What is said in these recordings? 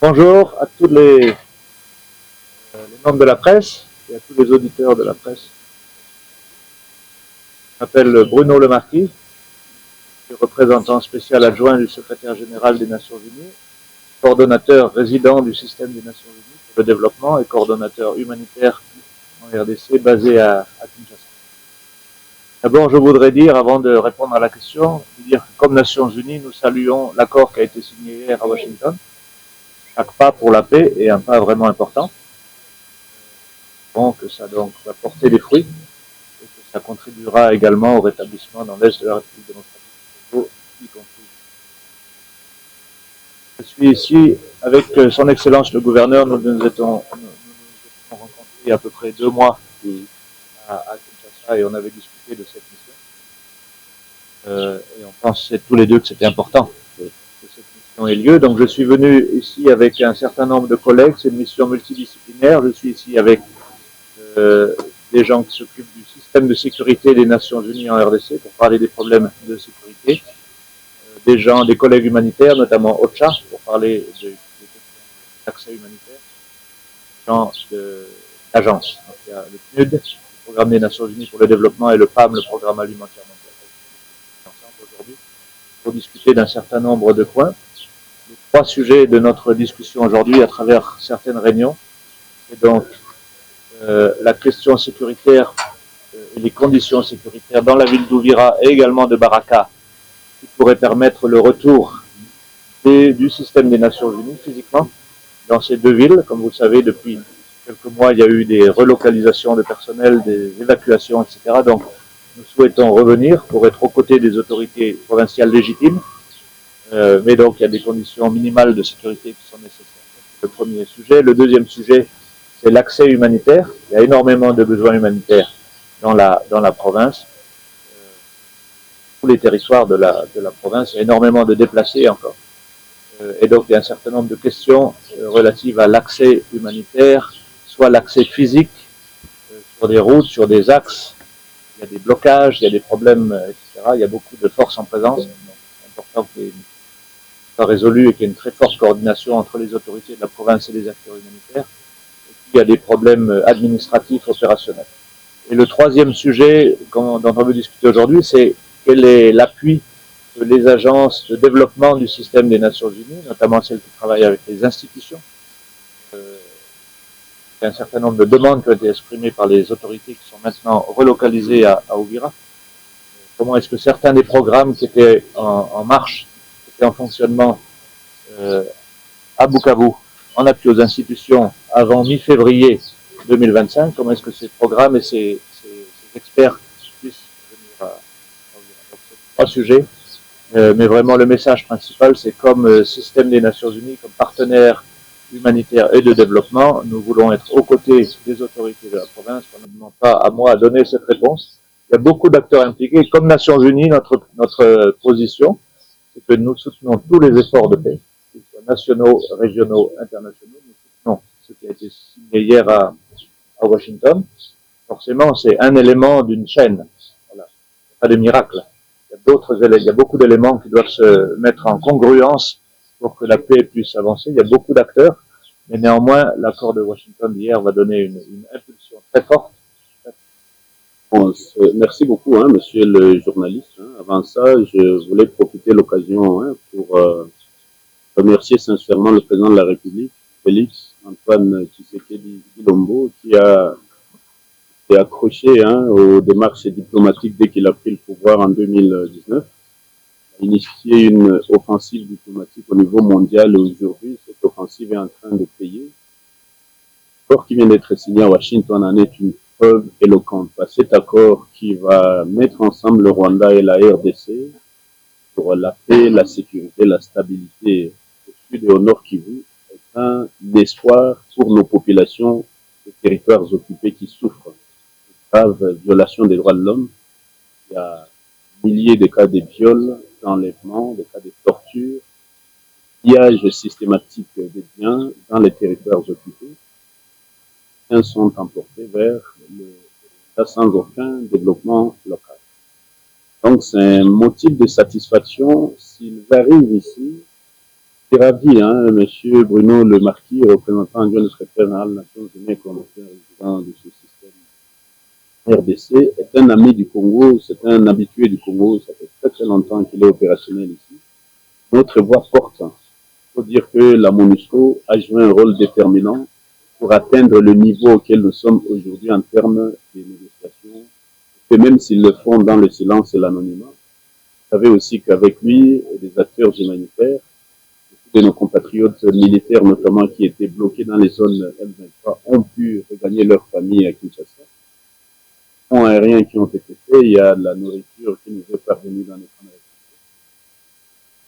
Bonjour à tous les membres de la presse et à tous les auditeurs de la presse. Je m'appelle Bruno Lemarquis, je suis représentant spécial adjoint du secrétaire général des Nations Unies, coordonnateur résident du système des Nations Unies pour le développement et coordonnateur humanitaire en RDC basé à Kinshasa. D'abord, je voudrais dire, avant de répondre à la question, dire que comme Nations Unies, nous saluons l'accord qui a été signé hier à Washington. Chaque pas pour la paix est un pas vraiment important. Que ça donc va porter des fruits et que ça contribuera également au rétablissement dans l'Est de la République démocratique du Congo, y compris. Je suis ici avec son Excellence le gouverneur. Nous nous étions rencontrés il y a à peu près 2 mois à Kinshasa et on avait discuté de cette mission. Et on pensait tous les deux que c'était important que cette mission ait lieu. Donc je suis venu ici avec un certain nombre de collègues. C'est une mission multidisciplinaire. Je suis ici avec des gens qui s'occupent du système de sécurité des Nations Unies en RDC pour parler des problèmes de sécurité, des collègues humanitaires, notamment OCHA, pour parler de l'accès humanitaire, des gens d'agences. Il y a le PNUD, le Programme des Nations Unies pour le développement, et le PAM, le Programme alimentaire mondial. Ensemble aujourd'hui pour discuter d'un certain nombre de points. Les 3 sujets de notre discussion aujourd'hui à travers certaines réunions, c'est donc la question sécuritaire et les conditions sécuritaires dans la ville d'Ouvira et également de Baraka qui pourraient permettre le retour du système des Nations Unies physiquement dans ces 2 villes. Comme vous le savez, depuis quelques mois, il y a eu des relocalisations de personnel, des évacuations, etc. Donc, nous souhaitons revenir pour être aux côtés des autorités provinciales légitimes. Mais donc, il y a des conditions minimales de sécurité qui sont nécessaires. C'est le premier sujet. Le deuxième sujet, c'est l'accès humanitaire. Il y a énormément de besoins humanitaires dans la province. Tous les territoires de la province, il y a énormément de déplacés encore. Et donc, il y a un certain nombre de questions relatives à l'accès humanitaire, soit l'accès physique sur des routes, sur des axes. Il y a des blocages, il y a des problèmes, etc. Il y a beaucoup de forces en présence. C'est important que les soit résolu et qu'il y ait une très forte coordination entre les autorités de la province et les acteurs humanitaires. Et puis, il y a des problèmes administratifs, opérationnels. Et le troisième sujet dont on veut discuter aujourd'hui, c'est quel est l'appui que les agences de développement du système des Nations Unies, notamment celles qui travaillent avec les institutions. Il y a un certain nombre de demandes qui ont été exprimées par les autorités qui sont maintenant relocalisées à Ouvira. Comment est-ce que certains des programmes qui étaient en marche, qui étaient en fonctionnement à Bukavu, en appui aux institutions avant mi-février 2025, comment est-ce que ces programmes et ces experts puissent venir à Ouvira. Donc, c'est 3 sujets. Mais vraiment, le message principal, c'est comme système des Nations Unies, comme partenaire humanitaire et de développement, nous voulons être aux côtés des autorités de la province. On ne demande pas à moi à donner cette réponse. Il y a beaucoup d'acteurs impliqués. Comme Nations Unies, notre position, c'est que nous soutenons tous les efforts de paix, qu'ils soient nationaux, régionaux, internationaux. Nous soutenons ce qui a été signé hier à Washington. Forcément, c'est un élément d'une chaîne. Voilà. Pas de miracle. Il y a beaucoup d'éléments qui doivent se mettre en congruence pour que la paix puisse avancer. Il y a beaucoup d'acteurs, mais néanmoins, l'accord de Washington d'hier va donner une impulsion très forte. Bon, merci beaucoup, monsieur le journaliste. Avant ça, je voulais profiter de l'occasion pour remercier sincèrement le président de la République, Félix Antoine Tshisekedi Tshilombo, qui a été accroché aux démarches diplomatiques dès qu'il a pris le pouvoir en 2019. Il a initié une offensive diplomatique au niveau mondial et aujourd'hui, cette offensive est en train de payer. L'accord qui vient d'être signé à Washington en est une preuve éloquente. Cet accord qui va mettre ensemble le Rwanda et la RDC pour la paix, la sécurité, la stabilité au sud et au nord Kivu est un espoir pour nos populations des territoires occupés qui souffrent de graves violations des droits de l'homme. Il y a milliers de cas de viols, d'enlèvements, des cas de torture, pillage systématique des biens dans les territoires occupés. Sont emportés vers le sans aucun développement local. Donc c'est un motif de satisfaction s'ils arrivent ici Je suis ravi, hein, Monsieur Bruno Le Marquis, représentant adjoint du secrétaire général des Nations Unies et coordonnateur résident de ce système RDC, est un ami du Congo, c'est un habitué du Congo, ça fait très très longtemps qu'il est opérationnel ici. Notre voix porte. Il faut dire que la MONUSCO a joué un rôle déterminant pour atteindre le niveau auquel nous sommes aujourd'hui en termes de négociations, et même s'ils le font dans le silence et l'anonymat. Vous savez aussi qu'avec lui et des acteurs humanitaires, de nos compatriotes militaires notamment qui étaient bloqués dans les zones M23 ont pu regagner leur famille à Kinshasa. Les fonds aériens qui ont été faits, il y a de la nourriture qui nous est parvenue dans les camps de réfugiés.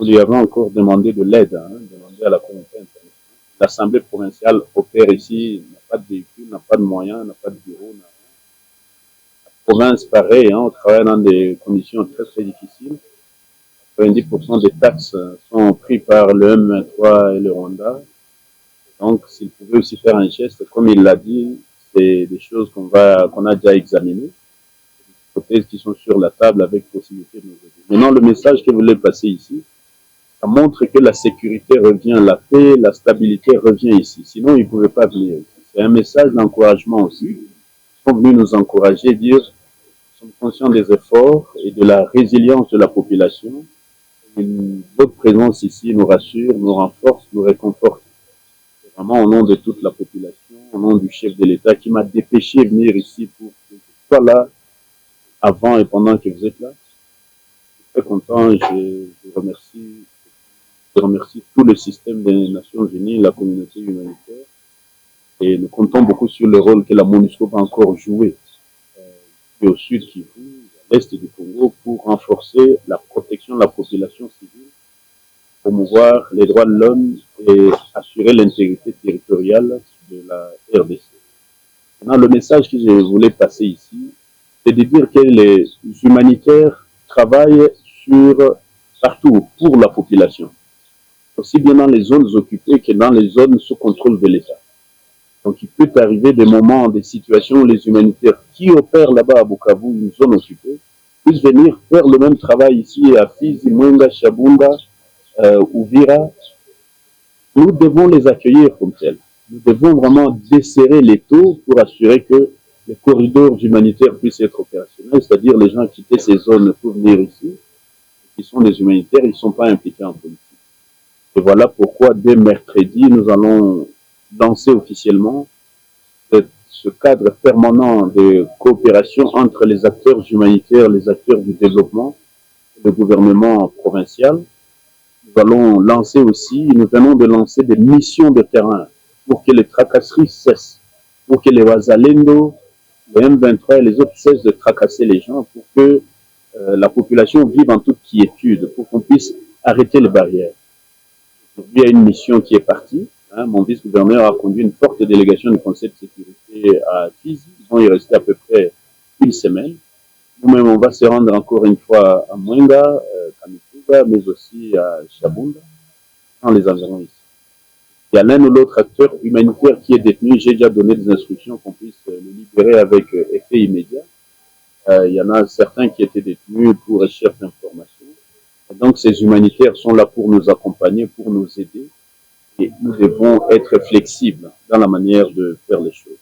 Nous lui avons encore demandé de l'aide, demandé à la communauté internationale. L'Assemblée provinciale opère ici, n'a pas de véhicule, n'a pas de moyens, n'a pas de bureau, n'a rien. La province, pareil, on travaille dans des conditions très très difficiles. 90% des taxes sont prises par le M23 et le Rwanda. Donc, s'il pouvait aussi faire un geste, comme il l'a dit, c'est des choses qu'on a déjà examinées, des hypothèses qui sont sur la table avec possibilité de nous aider. Maintenant, le message que vous voulez passer ici, ça montre que la sécurité revient, la paix, la stabilité revient ici. Sinon, ils ne pouvaient pas venir ici. C'est un message d'encouragement aussi. Ils sont venus nous encourager, dire, nous sommes conscients des efforts et de la résilience de la population. Votre présence ici nous rassure, nous renforce, nous réconforte. C'est vraiment au nom de toute la population, au nom du chef de l'État qui m'a dépêché de venir ici pour que je sois là avant et pendant que vous êtes là. Je suis très content, je remercie tout le système des Nations Unies, la communauté humanitaire, et nous comptons beaucoup sur le rôle que la MONUSCO va encore jouer au sud Kivu, à l'est du Congo, pour renforcer la protection de la population civile, promouvoir les droits de l'homme et assurer l'intégrité territoriale de la RDC. Maintenant, le message que je voulais passer ici, c'est de dire que les humanitaires travaillent partout pour la population, aussi bien dans les zones occupées que dans les zones sous contrôle de l'État. Donc, il peut arriver des moments, des situations où les humanitaires qui opèrent là-bas à Bukavu, une zone occupée, puissent venir faire le même travail ici à Fizi, Mwenga, Shabunda, Uvira. Nous devons les accueillir comme tels. Nous devons vraiment desserrer les taux pour assurer que les corridors humanitaires puissent être opérationnels, c'est-à-dire les gens quitter ces zones pour venir ici, qui sont des humanitaires, ils ne sont pas impliqués en politique. Et voilà pourquoi dès mercredi, nous allons lancer officiellement ce cadre permanent de coopération entre les acteurs humanitaires, les acteurs du développement, le gouvernement provincial. Nous allons lancer aussi, nous venons de lancer des missions de terrain pour que les tracasseries cessent, pour que les Wazalendo, les M23 et les autres cessent de tracasser les gens, pour que la population vive en toute quiétude, pour qu'on puisse arrêter les barrières. Aujourd'hui, il y a une mission qui est partie. Mon vice-gouverneur a conduit une forte délégation du Conseil de sécurité à Fizi. Ils vont y rester à peu près une semaine. Nous-mêmes, on va se rendre encore une fois à Mwenga, Kamituga, mais aussi à Shabunda, dans les environs ici. Il y a l'un ou l'autre acteur humanitaire qui est détenu. J'ai déjà donné des instructions qu'on puisse le libérer avec effet immédiat. Il y en a certains qui étaient détenus pour recherche d'informations. Donc, ces humanitaires sont là pour nous accompagner, pour nous aider. Et nous devons être flexibles dans la manière de faire les choses.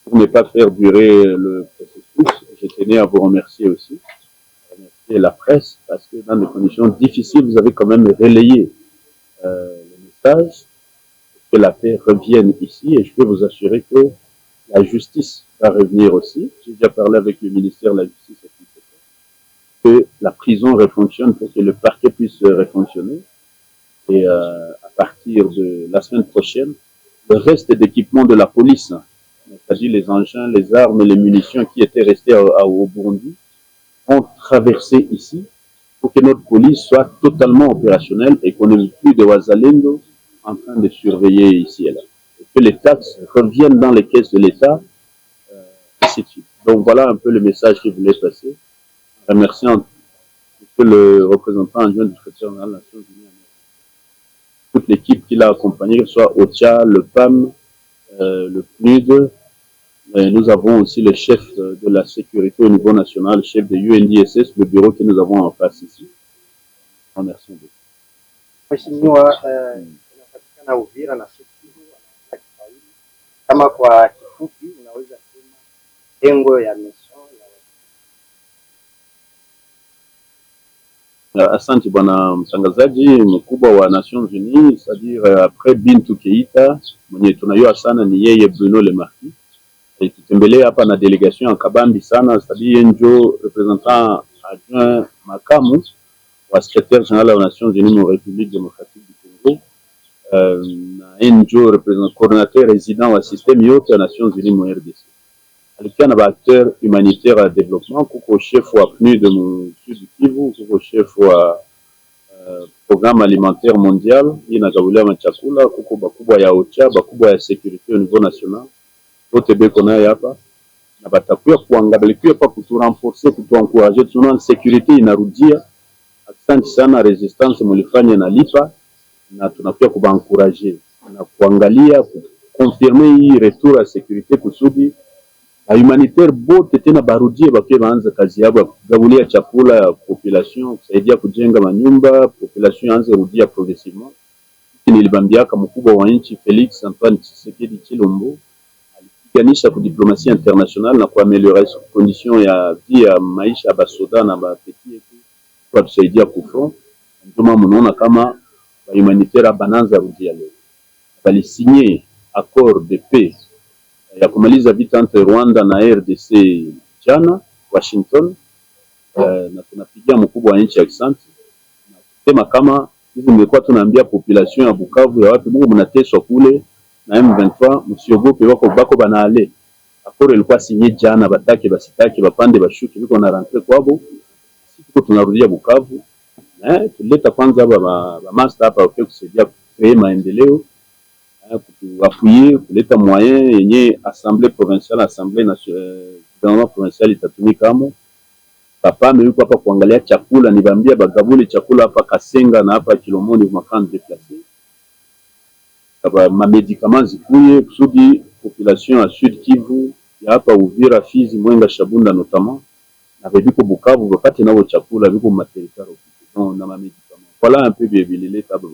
Pour ne pas faire durer le processus, je tenais à vous remercier aussi, remercier la presse, parce que dans des conditions difficiles, vous avez quand même relayé le message, que la paix revienne ici, et je peux vous assurer que la justice va revenir aussi. J'ai déjà parlé avec le ministère de la Justice, que la prison refonctionne pour que le parquet puisse refonctionner. Et à partir de la semaine prochaine, le reste d'équipements de la police, c'est-à-dire les engins, les armes et les munitions qui étaient restés au Burundi, ont traversé ici pour que notre police soit totalement opérationnelle et qu'on n'ait plus de Wazalendo en train de surveiller ici et là. Et que les taxes reviennent dans les caisses de l'État, ainsi de suite. Donc voilà un peu le message que je voulais passer. En remerciant le représentant adjoint du secrétaire général des Nations Unies, toute l'équipe qui l'a accompagné, que ce soit OCHA, le PAM, le PNUD. Nous avons aussi le chef de la sécurité au niveau national, le chef de UNDSS, le bureau que nous avons en face ici. Remercions beaucoup. Mheshimiwa, inapatikana Uvira na Sud Kivu na Kiswahili. Kama kwa kifupi unaweza kusema lengo ya mission ya Asante bwana mtangazaji mkubwa wa Nations Unies, c'est-à-dire après Bintou Keita mwenye tunajua sana ni yeye Bruno Le Marquis tutembelea hapa na delegation ya kabambi sana, c'est-à-dire njo représentant adjoint makamu wa secrétaire général wa Nations Unies en République démocratique du Congo, na njo représentant coordinateur résident wa système yote ya Nations Unies en RDC. Alikuwa na acteur humanitaire à développement, kuko chef wa PNUD de Sud Kivu, kuko chef wa programme alimentaire mondial inagabulia machakula, kuko bakubwa ya OCHA, bakubwa ya sécurité au niveau national. Wote beko naye hapa na batakuya kuangalia pa kuturenforcer, kutuencourager, tunaona sécurité inarudia. Asante sana, resistance mulifanya na lipa, na tunakuya kubaencourager na kuangalia confirmer hii retour à sécurité kusudi na humanitaire bote tena barudie bakie baanza kazi yabo kugabulia chakula ya population, kusaidia kujenga manyumba, population anze rudia progressivement. Nilibambiaka mkubwa wa nchi Felix Antoine Tshisekedi Tshilombo alipiganisha ku diplomatie internationale na kuaméliorer condition ya vie ya maisha ya basoda na bapeti yetu kwa tusaidia kufront. Ndio mnaona kama ba humanitaire bananza rudia leo balisigné accord de paix ya kumaliza vita entre Rwanda na RDC jana Washington. Na tunapigia mkubwa wa nchi asante na kusema kama hizi mlikuwa tunaambia population ya Bukavu ya watu Mungu mnateswa kule na M23, msiogope, wako bako banaale. Akoro ilikuwa sinye jana, batake basitake bapande bashuki biko na rentre kwabo. Sisi tunarudia Bukavu tuleta kwanza ba master hapa kwa kusaidia kucreate maendeleo, kutuapuye kuleta moyen yenye assemblée provinciale, assemblée nationale, gouvernement provincial itatumika kama papa yuko hapa kuangalia chakula. Nibambia bagabule chakula hapa Kasenga na hapa Kilomoni makan déplacer kaba ma médicaments zikuye kusudi population ya Sud Kivu ya hapa Uvira, Fizi, Mwenga, Shabunda notamment na biko Bukavu bapate nao chakula biko ma territoire na ma médicaments. Voilà un peu bien l'État de